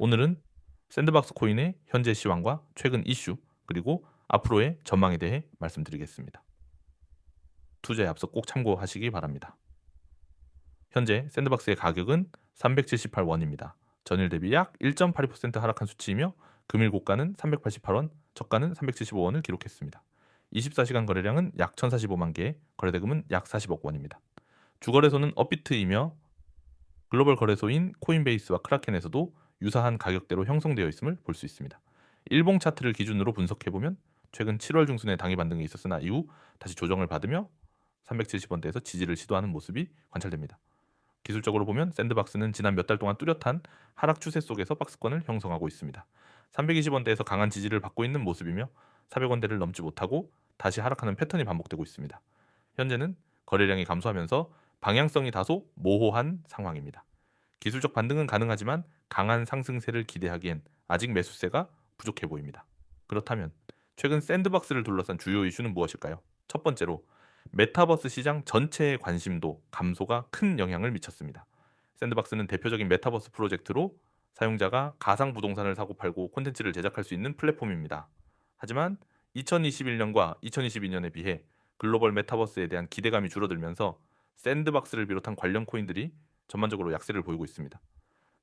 오늘은 샌드박스 코인의 현재 시황과 최근 이슈, 그리고 앞으로의 전망에 대해 말씀드리겠습니다. 투자에 앞서 꼭 참고하시기 바랍니다. 현재 샌드박스의 가격은 378원입니다. 전일 대비 약 1.82% 하락한 수치이며 금일 고가는 388원, 저가는 375원을 기록했습니다. 24시간 거래량은 약 1045만 개, 거래대금은 약 40억 원입니다. 주거래소는 업비트이며 글로벌 거래소인 코인베이스와 크라켄에서도 유사한 가격대로 형성되어 있음을 볼 수 있습니다. 일봉 차트를 기준으로 분석해보면 최근 7월 중순에 당일 반등이 있었으나 이후 다시 조정을 받으며 370원대에서 지지를 시도하는 모습이 관찰됩니다. 기술적으로 보면 샌드박스는 지난 몇 달 동안 뚜렷한 하락 추세 속에서 박스권을 형성하고 있습니다. 320원대에서 강한 지지를 받고 있는 모습이며 400원대를 넘지 못하고 다시 하락하는 패턴이 반복되고 있습니다. 현재는 거래량이 감소하면서 방향성이 다소 모호한 상황입니다. 기술적 반등은 가능하지만 강한 상승세를 기대하기엔 아직 매수세가 부족해 보입니다. 그렇다면 최근 샌드박스를 둘러싼 주요 이슈는 무엇일까요? 첫 번째로 메타버스 시장 전체의 관심도 감소가 큰 영향을 미쳤습니다. 샌드박스는 대표적인 메타버스 프로젝트로 사용자가 가상 부동산을 사고 팔고 콘텐츠를 제작할 수 있는 플랫폼입니다. 하지만 2021년과 2022년에 비해 글로벌 메타버스에 대한 기대감이 줄어들면서 샌드박스를 비롯한 관련 코인들이 전반적으로 약세를 보이고 있습니다.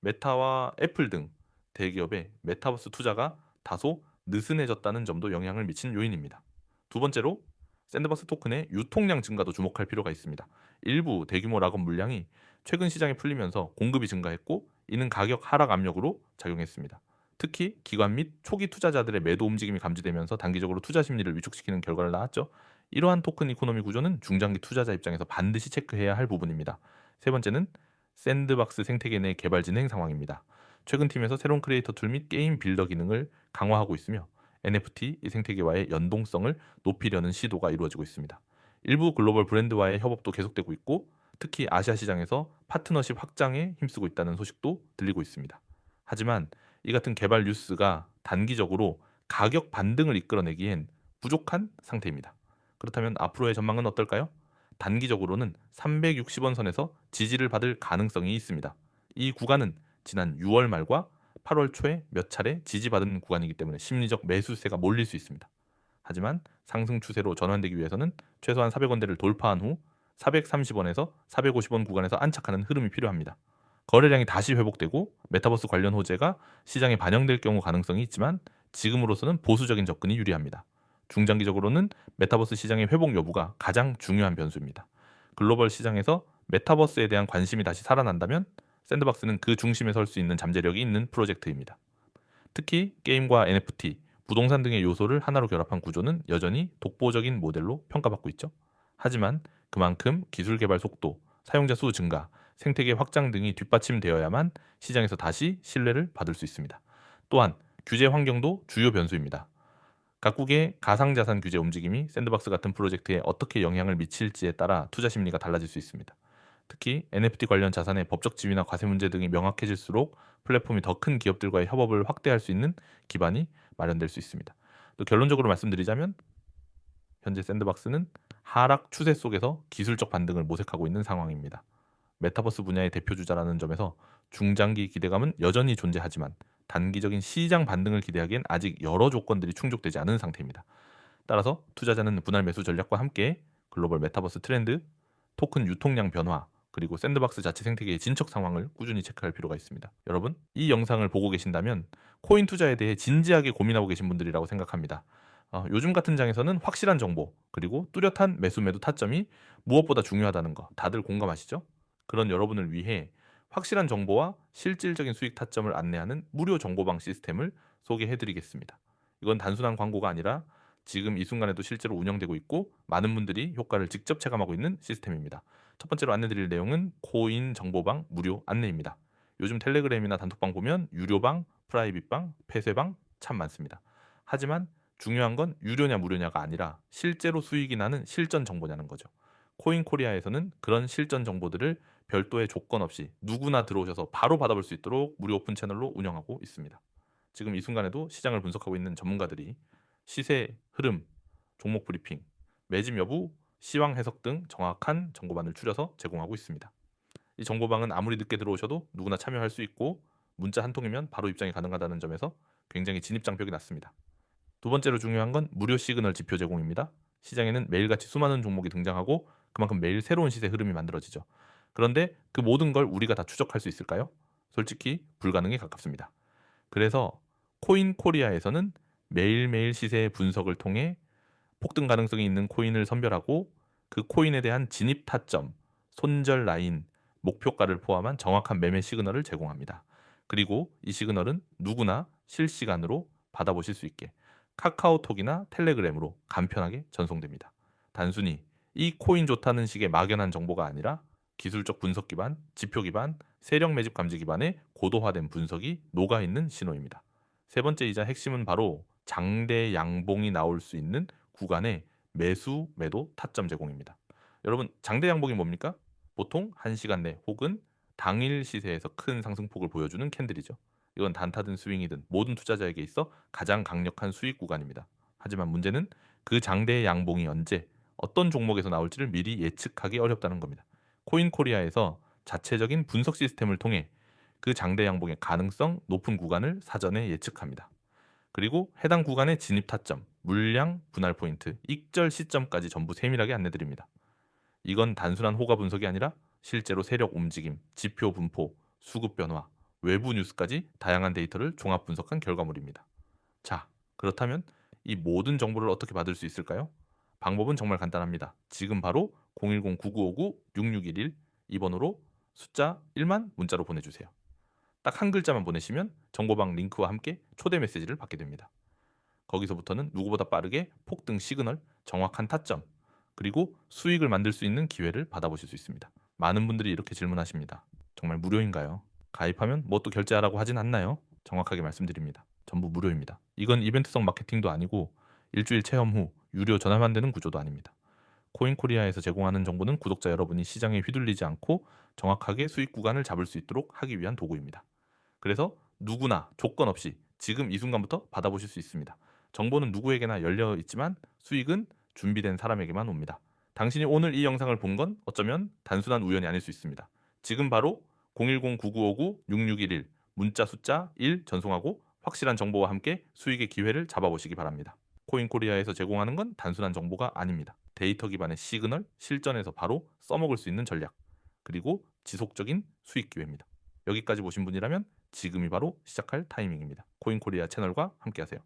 메타와 애플 등 대기업의 메타버스 투자가 다소 느슨해졌다는 점도 영향을 미친 요인입니다. 두 번째로 샌드박스 토큰의 유통량 증가도 주목할 필요가 있습니다. 일부 대규모 락업 물량이 최근 시장에 풀리면서 공급이 증가했고 이는 가격 하락 압력으로 작용했습니다. 특히 기관 및 초기 투자자들의 매도 움직임이 감지되면서 단기적으로 투자 심리를 위축시키는 결과를 낳았죠. 이러한 토큰 이코노미 구조는 중장기 투자자 입장에서 반드시 체크해야 할 부분입니다. 세 번째는 샌드박스 생태계 내 개발 진행 상황입니다. 최근 팀에서 새로운 크리에이터 툴 및 게임 빌더 기능을 강화하고 있으며 NFT 이 생태계와의 연동성을 높이려는 시도가 이루어지고 있습니다. 일부 글로벌 브랜드와의 협업도 계속되고 있고 특히 아시아 시장에서 파트너십 확장에 힘쓰고 있다는 소식도 들리고 있습니다. 하지만 이 같은 개발 뉴스가 단기적으로 가격 반등을 이끌어내기엔 부족한 상태입니다. 그렇다면 앞으로의 전망은 어떨까요? 단기적으로는 360원 선에서 지지를 받을 가능성이 있습니다. 이 구간은 지난 6월 말과 8월 초에 몇 차례 지지받은 구간이기 때문에 심리적 매수세가 몰릴 수 있습니다. 하지만 상승 추세로 전환되기 위해서는 최소한 400원대를 돌파한 후 430원에서 450원 구간에서 안착하는 흐름이 필요합니다. 거래량이 다시 회복되고 메타버스 관련 호재가 시장에 반영될 경우 가능성이 있지만 지금으로서는 보수적인 접근이 유리합니다. 중장기적으로는 메타버스 시장의 회복 여부가 가장 중요한 변수입니다. 글로벌 시장에서 메타버스에 대한 관심이 다시 살아난다면 샌드박스는 그 중심에 설 수 있는 잠재력이 있는 프로젝트입니다. 특히 게임과 NFT, 부동산 등의 요소를 하나로 결합한 구조는 여전히 독보적인 모델로 평가받고 있죠. 하지만 그만큼 기술 개발 속도, 사용자 수 증가, 생태계 확장 등이 뒷받침되어야만 시장에서 다시 신뢰를 받을 수 있습니다. 또한 규제 환경도 주요 변수입니다. 각국의 가상자산 규제 움직임이 샌드박스 같은 프로젝트에 어떻게 영향을 미칠지에 따라 투자 심리가 달라질 수 있습니다. 특히 NFT 관련 자산의 법적 지위나 과세 문제 등이 명확해질수록 플랫폼이 더 큰 기업들과의 협업을 확대할 수 있는 기반이 마련될 수 있습니다. 또 결론적으로 말씀드리자면 현재 샌드박스는 하락 추세 속에서 기술적 반등을 모색하고 있는 상황입니다. 메타버스 분야의 대표주자라는 점에서 중장기 기대감은 여전히 존재하지만 단기적인 시장 반등을 기대하기엔 아직 여러 조건들이 충족되지 않은 상태입니다. 따라서 투자자는 분할 매수 전략과 함께 글로벌 메타버스 트렌드, 토큰 유통량 변화, 그리고 샌드박스 자체 생태계의 진척 상황을 꾸준히 체크할 필요가 있습니다. 여러분, 이 영상을 보고 계신다면 코인 투자에 대해 진지하게 고민하고 계신 분들이라고 생각합니다. 요즘 같은 장에서는 확실한 정보, 그리고 뚜렷한 매수 매도 타점이 무엇보다 중요하다는 거 다들 공감하시죠? 그런 여러분을 위해 확실한 정보와 실질적인 수익 타점을 안내하는 무료 정보방 시스템을 소개해 드리겠습니다. 이건 단순한 광고가 아니라 지금 이 순간에도 실제로 운영되고 있고 많은 분들이 효과를 직접 체감하고 있는 시스템입니다. 첫 번째로 안내드릴 내용은 코인 정보방 무료 안내입니다. 요즘 텔레그램이나 단톡방 보면 유료방, 프라이빗방, 폐쇄방 참 많습니다. 하지만 중요한 건 유료냐 무료냐가 아니라 실제로 수익이 나는 실전 정보냐는 거죠. 코인 코리아에서는 그런 실전 정보들을 별도의 조건 없이 누구나 들어오셔서 바로 받아볼 수 있도록 무료 오픈 채널로 운영하고 있습니다. 지금 이 순간에도 시장을 분석하고 있는 전문가들이 시세 흐름, 종목 브리핑, 매집 여부, 시황 해석 등 정확한 정보만을 추려서 제공하고 있습니다. 이 정보방은 아무리 늦게 들어오셔도 누구나 참여할 수 있고 문자 한 통이면 바로 입장이 가능하다는 점에서 굉장히 진입장벽이 낮습니다. 두 번째로 중요한 건 무료 시그널 지표 제공입니다. 시장에는 매일같이 수많은 종목이 등장하고 그만큼 매일 새로운 시세 흐름이 만들어지죠. 그런데 그 모든 걸 우리가 다 추적할 수 있을까요? 솔직히 불가능에 가깝습니다. 그래서 코인 코리아에서는 매일매일 시세의 분석을 통해 폭등 가능성이 있는 코인을 선별하고 그 코인에 대한 진입 타점, 손절 라인, 목표가를 포함한 정확한 매매 시그널을 제공합니다. 그리고 이 시그널은 누구나 실시간으로 받아보실 수 있게 카카오톡이나 텔레그램으로 간편하게 전송됩니다. 단순히 이 코인 좋다는 식의 막연한 정보가 아니라 기술적 분석 기반, 지표 기반, 세력 매집 감지 기반의 고도화된 분석이 녹아있는 신호입니다. 세 번째이자 핵심은 바로 장대 양봉이 나올 수 있는 구간의 매수, 매도 타점 제공입니다. 여러분, 장대 양봉이 뭡니까? 보통 1시간 내 혹은 당일 시세에서 큰 상승폭을 보여주는 캔들이죠. 이건 단타든 스윙이든 모든 투자자에게 있어 가장 강력한 수익 구간입니다. 하지만 문제는 그 장대의 양봉이 언제, 어떤 종목에서 나올지를 미리 예측하기 어렵다는 겁니다. 코인 코리아에서 자체적인 분석 시스템을 통해 그 장대 양봉의 가능성 높은 구간을 사전에 예측합니다. 그리고 해당 구간의 진입 타점, 물량, 분할 포인트, 익절 시점까지 전부 세밀하게 안내드립니다. 이건 단순한 호가 분석이 아니라 실제로 세력 움직임, 지표 분포, 수급 변화, 외부 뉴스까지 다양한 데이터를 종합 분석한 결과물입니다. 자, 그렇다면 이 모든 정보를 어떻게 받을 수 있을까요? 방법은 정말 간단합니다. 지금 바로 010-9959-6611 이 번호로 숫자 1만 문자로 보내주세요. 딱 한 글자만 보내시면 정보방 링크와 함께 초대 메시지를 받게 됩니다. 거기서부터는 누구보다 빠르게 폭등 시그널, 정확한 타점, 그리고 수익을 만들 수 있는 기회를 받아보실 수 있습니다. 많은 분들이 이렇게 질문하십니다. 정말 무료인가요? 가입하면 뭐 또 결제하라고 하진 않나요? 정확하게 말씀드립니다. 전부 무료입니다. 이건 이벤트성 마케팅도 아니고 일주일 체험 후 유료 전화만 되는 구조도 아닙니다. 코인코리아에서 제공하는 정보는 구독자 여러분이 시장에 휘둘리지 않고 정확하게 수익 구간을 잡을 수 있도록 하기 위한 도구입니다. 그래서 누구나 조건 없이 지금 이 순간부터 받아보실 수 있습니다. 정보는 누구에게나 열려 있지만 수익은 준비된 사람에게만 옵니다. 당신이 오늘 이 영상을 본 건 어쩌면 단순한 우연이 아닐 수 있습니다. 지금 바로 010-9959-6611 문자 숫자 1 전송하고 확실한 정보와 함께 수익의 기회를 잡아보시기 바랍니다. 코인코리아에서 제공하는 건 단순한 정보가 아닙니다. 데이터 기반의 시그널, 실전에서 바로 써먹을 수 있는 전략, 그리고 지속적인 수익 기회입니다. 여기까지 보신 분이라면 지금이 바로 시작할 타이밍입니다. 코인코리아 채널과 함께하세요.